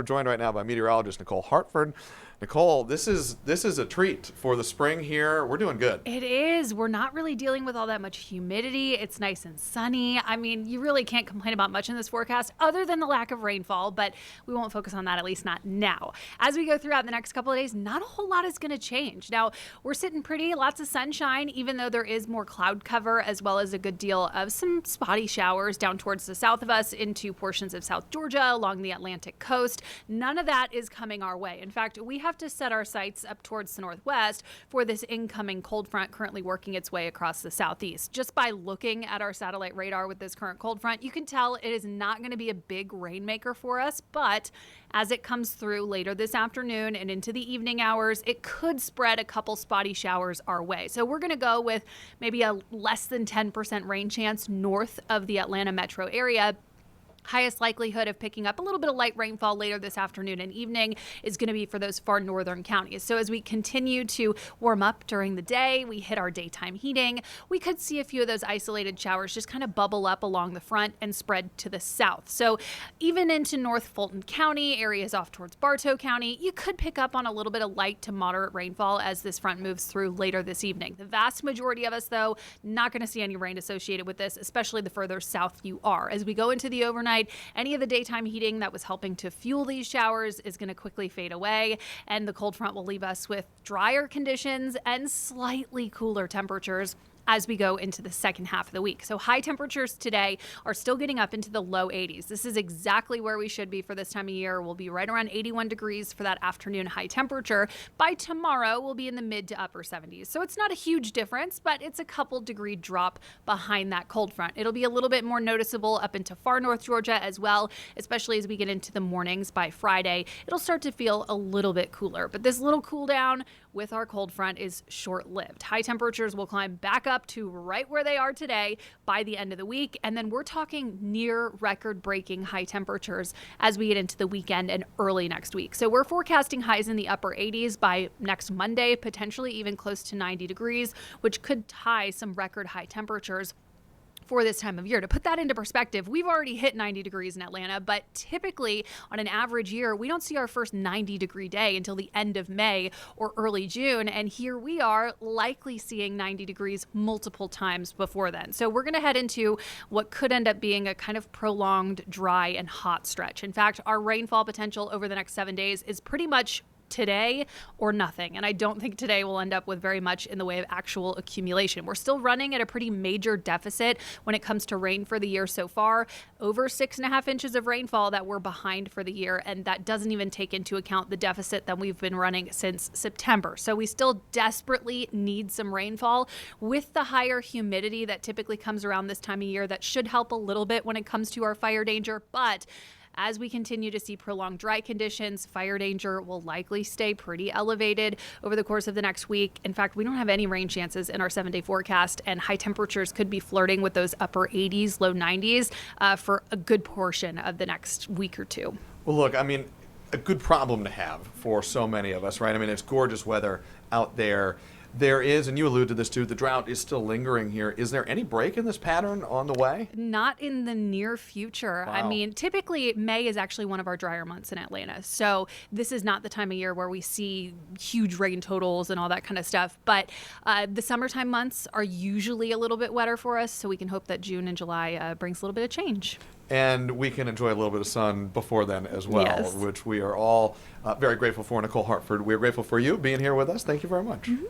We're joined right now by meteorologist Nicole Harford. Nicole, this is a treat for the spring here. We're doing good. It is. We're not really dealing with all that much humidity. It's nice and sunny. I mean, you really can't complain about much in this forecast other than the lack of rainfall, but we won't focus on that, at least not now. As we go throughout the next couple of days, not a whole lot is going to change. Now, we're sitting pretty, lots of sunshine, even though there is more cloud cover, as well as a good deal of some spotty showers down towards the south of us into portions of South Georgia along the Atlantic coast. None of that is coming our way. In fact, we have to set our sights up towards the northwest for this incoming cold front currently working its way across the southeast. Just by looking at our satellite radar with this current cold front, you can tell it is not going to be a big rainmaker for us, but as it comes through later this afternoon and into the evening hours, it could spread a couple spotty showers our way. So we're going to go with maybe a less than 10% rain chance north of the Atlanta metro area. Highest likelihood of picking up a little bit of light rainfall later this afternoon and evening is going to be for those far northern counties. So as we continue to warm up during the day, we hit our daytime heating, we could see a few of those isolated showers just kind of bubble up along the front and spread to the south. So even into North Fulton County, areas off towards Bartow County, you could pick up on a little bit of light to moderate rainfall as this front moves through later this evening. The vast majority of us, though, not going to see any rain associated with this, especially the further south you are. As we go into the overnight, any of the daytime heating that was helping to fuel these showers is going to quickly fade away, and the cold front will leave us with drier conditions and slightly cooler temperatures as we go into the second half of the week. So high temperatures today are still getting up into the low 80s. This is exactly where we should be for this time of year. We'll be right around 81 degrees for that afternoon high temperature. By tomorrow, we'll be in the mid to upper 70s. So it's not a huge difference, but it's a couple degree drop behind that cold front. It'll be a little bit more noticeable up into far north Georgia as well, especially as we get into the mornings. By Friday, it'll start to feel a little bit cooler, but this little cool down with our cold front is short-lived. High temperatures will climb back up to right where they are today by the end of the week, and then we're talking near record-breaking high temperatures as we get into the weekend and early next week. So we're forecasting highs in the upper 80s by next Monday, potentially even close to 90 degrees, which could tie some record high temperatures for this time of year. To put that into perspective, we've already hit 90 degrees in Atlanta, but typically on an average year, we don't see our first 90-degree day until the end of May or early June, and here we are likely seeing 90 degrees multiple times before then. So we're going to head into what could end up being a kind of prolonged dry and hot stretch. In fact, our rainfall potential over the next 7 days is pretty much today or nothing. And I don't think today will end up with very much in the way of actual accumulation. We're still running at a pretty major deficit when it comes to rain for the year so far. Over 6.5 inches of rainfall that we're behind for the year. And that doesn't even take into account the deficit that we've been running since September. So we still desperately need some rainfall. With the higher humidity that typically comes around this time of year, that should help a little bit when it comes to our fire danger. But as we continue to see prolonged dry conditions, fire danger will likely stay pretty elevated over the course of the next week. In fact, we don't have any rain chances in our 7-day forecast, and high temperatures could be flirting with those upper 80s, low 90s for a good portion of the next week or two. Well, look, I mean, a good problem to have for so many of us, right? I mean, it's gorgeous weather out there. There is, and you allude to this too, the drought is still lingering here. Is there any break in this pattern on the way? Not in the near future. Wow. I mean, typically May is actually one of our drier months in Atlanta. So this is not the time of year where we see huge rain totals and all that kind of stuff. But the summertime months are usually a little bit wetter for us. So we can hope that June and July brings a little bit of change. And we can enjoy a little bit of sun before then as well, Yes. which we are all very grateful for. Nicole Hartford, we are grateful for you being here with us. Thank you very much. Mm-hmm.